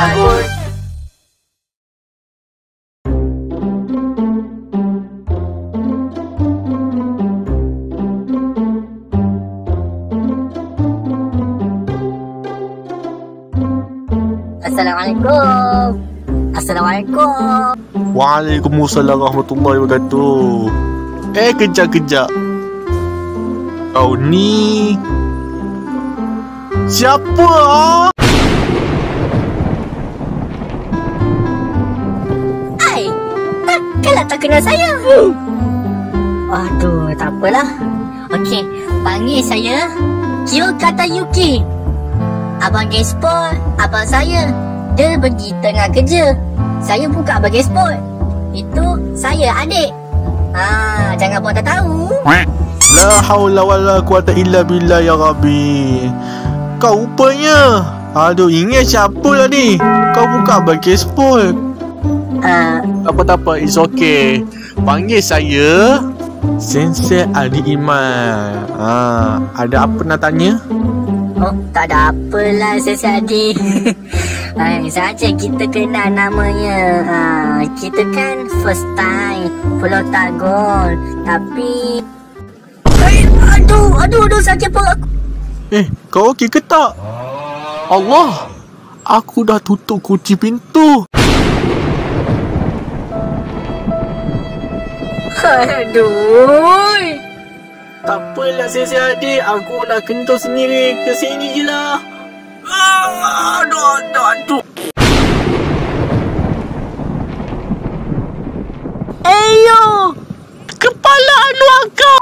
Tagun. Assalamualaikum. Assalamualaikum. Waalaikumsalam warahmatullahi wabarakatuh. Kejap. Kau ni siapa? Hai, takkanlah tak kenal saya. Aduh, tak apalah. Okey, panggil saya Kyokata Yuki. Abang Gesport, abang saya, dia pergi tengah kerja. Saya buka abang Gesport. Itu saya adik. Jangan buat tak tahu. La haula wala quwata illa billah ya Rabbi. Kau rupanya. Aduh, ingat siapa lah ni? Kau buka abang Gesport. Tak apa, it's okay. Panggil saya Sensei Adi Iman. Ada apa nak tanya? Oh, tak ada apalah Sensei Adi. Saja kita kenal namanya. Kita kan first time Pulau Tagun. Tapi aduh sakit perut aku. Kau okey ke tak? Allah, aku dah tutup kunci pintu. Aduh. Tak apalah Sensei Adi, aku nak kentut sendiri. Ke sini je lah. Aduh. Eyo, kepala Anwar kau.